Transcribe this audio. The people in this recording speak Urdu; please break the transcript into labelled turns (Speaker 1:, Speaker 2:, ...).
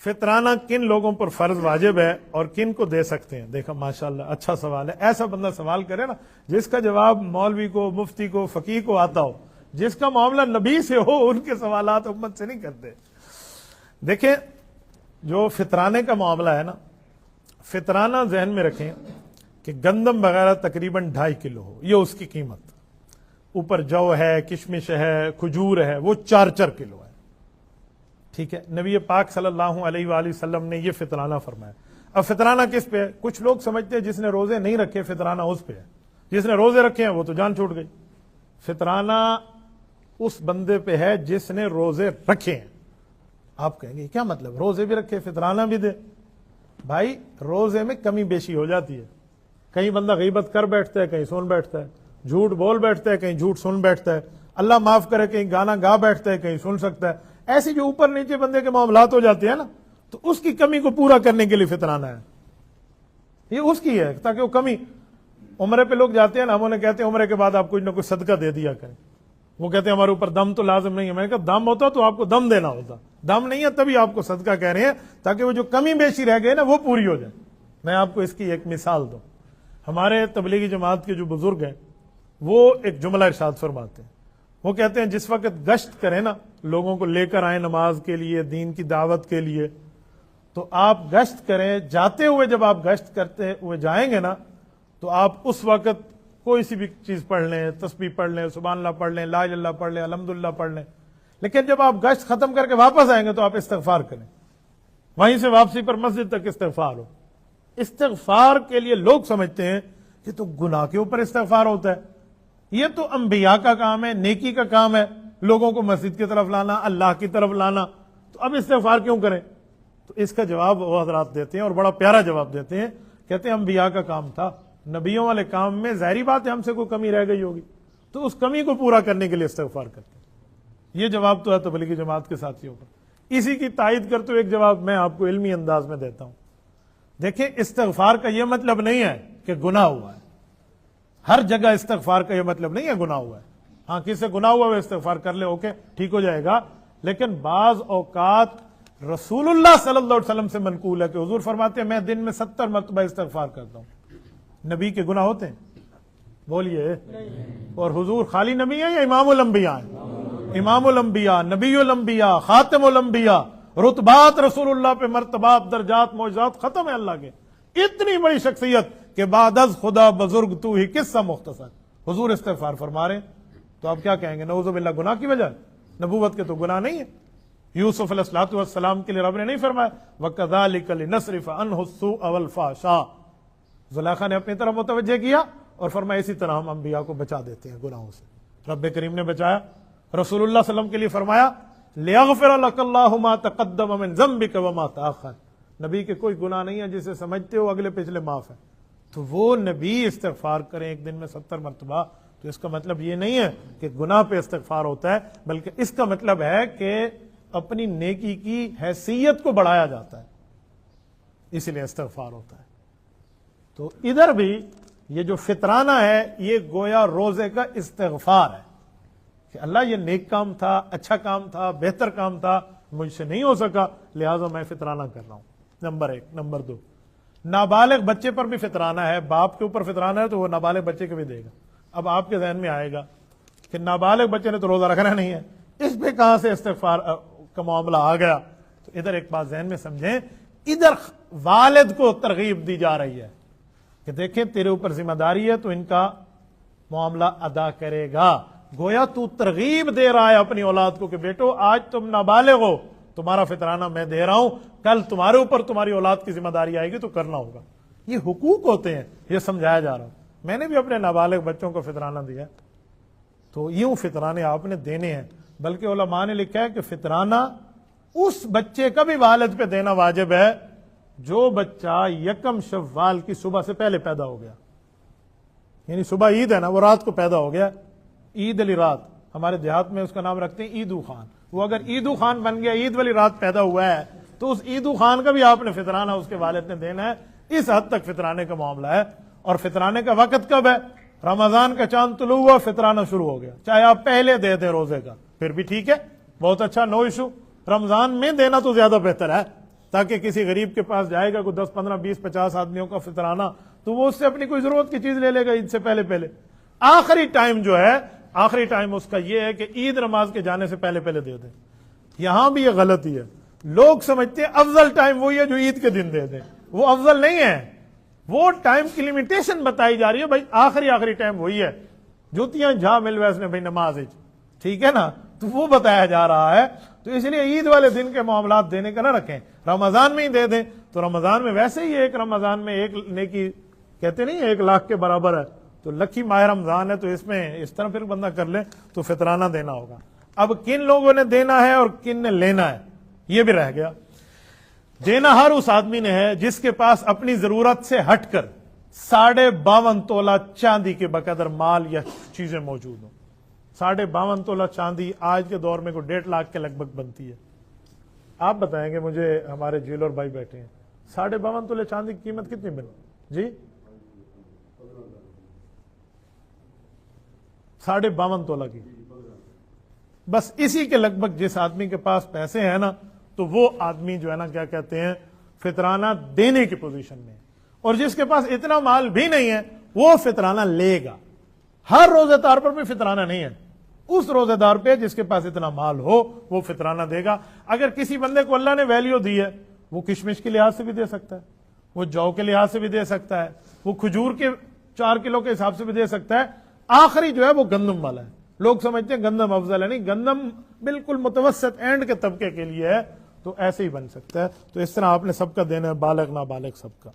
Speaker 1: فطرانہ کن لوگوں پر فرض واجب ہے اور کن کو دے سکتے ہیں؟ دیکھا ماشاءاللہ اچھا سوال ہے. ایسا بندہ سوال کرے نا جس کا جواب مولوی کو، مفتی کو، فقیہ کو آتا ہو، جس کا معاملہ نبی سے ہو، ان کے سوالات امت سے نہیں کرتے. دیکھیں جو فطرانے کا معاملہ ہے نا، فطرانہ ذہن میں رکھیں کہ گندم وغیرہ تقریباً 2.5 کلو ہو، یہ اس کی قیمت. اوپر جو ہے، کشمش ہے، کھجور ہے، وہ 4 کلو ہے. ٹھیک ہے، نبی پاک صلی اللہ علیہ وآلہ وسلم نے یہ فطرانہ فرمایا. اب فطرانہ کس پہ ہے؟ کچھ لوگ سمجھتے ہیں جس نے روزے نہیں رکھے فطرانہ اس پہ ہے، جس نے روزے رکھے ہیں وہ تو جان چھوٹ گئی. فطرانہ اس بندے پہ ہے جس نے روزے رکھے ہیں. آپ کہیں گے کیا مطلب، روزے بھی رکھے فطرانہ بھی دے؟ بھائی روزے میں کمی بیشی ہو جاتی ہے. کہیں بندہ غیبت کر بیٹھتا ہے، کہیں سن بیٹھتا ہے، جھوٹ بول بیٹھتا ہے، کہیں جھوٹ سن بیٹھتا ہے، اللہ معاف کرے کہیں گانا گا بیٹھتا ہے، کہیں سن سکتا ہے. ایسی جو اوپر نیچے بندے کے معاملات ہو جاتے ہیں نا، تو اس کی کمی کو پورا کرنے کے لیے فطرانہ ہے. یہ اس کی ہے تاکہ وہ کمی. عمرے پہ لوگ جاتے ہیں نا، ہم انہیں کہتے ہیں عمرے کے بعد آپ کچھ نہ کچھ صدقہ دے دیا کریں. وہ کہتے ہیں ہمارے اوپر دم تو لازم نہیں ہے. میں نے کہا دم ہوتا تو آپ کو دم دینا ہوتا، دم نہیں ہے تبھی آپ کو صدقہ کہہ رہے ہیں تاکہ وہ جو کمی بیشی رہ گئے نا وہ پوری ہو جائے. میں آپ کو اس کی ایک مثال دوں. ہمارے تبلیغی جماعت کے جو بزرگ ہیں وہ ایک جملہ ارشاد فرماتے ہیں. وہ کہتے ہیں جس وقت گشت کریں نا، لوگوں کو لے کر آئیں نماز کے لیے، دین کی دعوت کے لیے، تو آپ گشت کریں. جاتے ہوئے جب آپ گشت کرتے ہوئے جائیں گے نا، تو آپ اس وقت کوئی سی بھی چیز پڑھ لیں، تسبیح پڑھ لیں، سبحان اللہ پڑھ لیں، لا الہ الا اللہ پڑھ لیں، الحمدللہ پڑھ لیں. لیکن جب آپ گشت ختم کر کے واپس آئیں گے تو آپ استغفار کریں. وہیں سے واپسی پر مسجد تک استغفار ہو. استغفار کے لیے لوگ سمجھتے ہیں کہ تو گناہ کے اوپر استغفار ہوتا ہے. یہ تو انبیاء کا کام ہے، نیکی کا کام ہے، لوگوں کو مسجد کی طرف لانا، اللہ کی طرف لانا. تو اب استغفار کیوں کریں؟ تو اس کا جواب وہ حضرات دیتے ہیں اور بڑا پیارا جواب دیتے ہیں. کہتے ہیں انبیاء کا کام تھا، نبیوں والے کام میں ظاہری بات ہے ہم سے کوئی کمی رہ گئی ہوگی، تو اس کمی کو پورا کرنے کے لیے استغفار کرتے ہیں. یہ جواب تو ہے تبلیغی جماعت کے ساتھیوں کا. اسی کی تائید کرتے ہوئے ایک جواب میں آپ کو علمی انداز میں دیتا ہوں. دیکھیں استغفار کا یہ مطلب نہیں ہے کہ گناہ ہوا ہے. ہر جگہ استغفار کا یہ مطلب نہیں ہے گناہ ہوا ہے. ہاں کسی سے گناہ ہوا ہے استغفار کر لے، اوکے ٹھیک ہو جائے گا. لیکن بعض اوقات رسول اللہ صلی اللہ علیہ وسلم سے منقول ہے کہ حضور فرماتے ہیں میں دن میں 70 مرتبہ استغفار کرتا ہوں. نبی کے گناہ ہوتے ہیں؟ بولیے. اور حضور خالی نبی ہیں یا امام الانبیاء ہیں؟ امام الانبیاء، نبی الانبیاء، خاتم الانبیاء. رتبات رسول اللہ پہ، مرتبات، درجات، معجزات ختم ہے اللہ کے. اتنی بڑی شخصیت کہ بعد از خدا بزرگ تو ہی قصہ مختصر. حضور استغفار فرما رہے ہیں تو آپ کیا کہیں گے؟ نعوذ باللہ گناہ کی وجہ؟ نبوت کے تو گناہ نہیں ہے. یوسف علیہ الصلوۃ والسلام کے لیے رب نے نہیں فرمایا وَكَذَلِكَ لِنَصْرِفَ عَنْهُ السُّوءَ وَالْفَحْشَاءَ؟ زلیخا نے اپنی طرف متوجہ کیا اور فرمایا اسی طرح ہم انبیاء کو بچا دیتے ہیں گناہوں سے. رب کریم نے بچایا. رسول اللہ صلی اللہ علیہ وسلم کے لیے فرمایا لِيَغْفِرَ لَكَ اللَّهُ مَا تَقَدَّمَ مِنْ ذَنبِكَ وَمَا تَأَخَّرَ. نبی کے کوئی گناہ نہیں ہے جسے سمجھتے ہو اگلے پچھلے معاف ہے. تو وہ نبی استغفار کریں ایک دن میں 70 مرتبہ، تو اس کا مطلب یہ نہیں ہے کہ گناہ پہ استغفار ہوتا ہے، بلکہ اس کا مطلب ہے کہ اپنی نیکی کی حیثیت کو بڑھایا جاتا ہے، اس لیے استغفار ہوتا ہے. تو ادھر بھی یہ جو فطرانہ ہے یہ گویا روزے کا استغفار ہے کہ اللہ یہ نیک کام تھا، اچھا کام تھا، بہتر کام تھا، مجھ سے نہیں ہو سکا لہٰذا میں فطرانہ کر رہا ہوں. نمبر 1. نمبر 2، نابالغ بچے پر بھی فطرانہ ہے. باپ کے اوپر فطرانہ ہے تو وہ نابالغ بچے کو بھی دے گا. اب آپ کے ذہن میں آئے گا کہ نابالغ بچے نے تو روزہ رکھنا نہیں ہے، اس پہ کہاں سے استغفار کا معاملہ آ گیا؟ تو ادھر ایک بات ذہن میں سمجھیں، ادھر والد کو ترغیب دی جا رہی ہے کہ دیکھیں تیرے اوپر ذمہ داری ہے تو ان کا معاملہ ادا کرے گا. گویا تو ترغیب دے رہا ہے اپنی اولاد کو کہ بیٹو آج تم نابالغ ہو، تمہارا فطرانہ میں دے رہا ہوں، کل تمہارے اوپر تمہاری اولاد کی ذمہ داری آئے گی تو کرنا ہوگا. یہ حقوق ہوتے ہیں، یہ سمجھایا جا رہا ہوں. میں نے بھی اپنے نابالغ بچوں کو فطرانہ دیا، تو یوں فطرانے آپ نے دینے ہیں. بلکہ علماء نے لکھا ہے کہ فطرانہ اس بچے کا بھی والد پہ دینا واجب ہے جو بچہ 1 شوال کی صبح سے پہلے پیدا ہو گیا. یعنی صبح عید ہے نا، وہ رات کو پیدا ہو گیا، عید علی رات، ہمارے دیہات میں اس کا نام رکھتے ہیں عیدو خان. وہ اگر عیدو خان بن گیا، عید والی رات پیدا ہوا ہے، تو اس عیدو خان کا بھی آپ نے فطرانہ اس کے والد نے دینا ہے. اس حد تک فطرانے کا معاملہ ہے. اور فطرانے کا وقت کب ہے؟ رمضان کا چاند طلوع ہوا، فطرانہ شروع ہو گیا. چاہے آپ پہلے دے دیں روزے کا پھر بھی ٹھیک ہے، بہت اچھا، نو ایشو. رمضان میں دینا تو زیادہ بہتر ہے تاکہ کسی غریب کے پاس جائے گا کوئی 10 15 20 50 آدمیوں کا فطرانہ تو وہ اس سے اپنی کوئی ضرورت کی چیز لے لے گا عید سے پہلے. آخری ٹائم جو ہے آخری ٹائم اس کا یہ ہے کہ عید نماز کے جانے سے پہلے دے دیں. یہاں بھی یہ غلطی ہے. لوگ سمجھتے ہیں افضل ٹائم وہی ہے جو عید کے دن دے دیں. وہ افضل نہیں ہے. وہ ٹائم کی لمیٹیشن بتائی جا رہی ہے بھائی آخری ٹائم وہی ہے. جوتیاں جھا مل ویسے بھائی نماز ٹھیک ہے نا, تو وہ بتایا جا رہا ہے. تو اس لیے عید والے دن کے معاملات دینے کا نہ رکھیں, رمضان میں ہی دے دیں. تو رمضان میں ویسے ہی ایک رمضان میں ایک نیکی کہتے نہیں 1 لاکھ کے برابر ہے, تو لکی ماہ رمضان ہے, تو اس میں اس طرح پھر بندہ کر لے تو فطرانہ دینا ہوگا. اب کن لوگوں نے دینا ہے اور کن نے لینا ہے یہ بھی رہ گیا. دینا ہر اس آدمی نے ہے جس کے پاس اپنی ضرورت سے ہٹ کر 52.5 تولہ چاندی کے بقدر مال یا چیزیں موجود ہوں. 52.5 تولہ چاندی آج کے دور میں کوئی 1.5 لاکھ کے لگ بھگ بنتی ہے. آپ بتائیں گے مجھے, ہمارے جیولر بھائی بیٹھے ہیں, 52.5 تولے چاندی کی قیمت کتنی بنی جی؟ 52.5 تولہ کی. بس اسی کے لگ بھگ جس آدمی کے پاس پیسے ہیں نا, تو وہ آدمی جو ہے نا کیا کہتے ہیں فطرانہ دینے کی پوزیشن میں. اور جس کے پاس اتنا مال بھی نہیں ہے وہ فطرانہ لے گا. ہر روزے دار پر بھی فطرانہ نہیں ہے. اس روزے دار پہ جس کے پاس اتنا مال ہو وہ فطرانہ دے گا. اگر کسی بندے کو اللہ نے ویلیو دی ہے وہ کشمش کے لحاظ سے بھی دے سکتا ہے, وہ جو کے لحاظ سے بھی دے سکتا ہے, وہ کھجور کے 4 کلو کے حساب سے بھی دے سکتا ہے. آخری جو ہے وہ گندم والا ہے. لوگ سمجھتے ہیں گندم افضل ہے, نہیں, گندم بالکل متوسط اینڈ کے طبقے کے لیے ہے, تو ایسے ہی بن سکتا ہے. تو اس طرح آپ نے سب کا دینا ہے, بالغ نابالغ سب کا.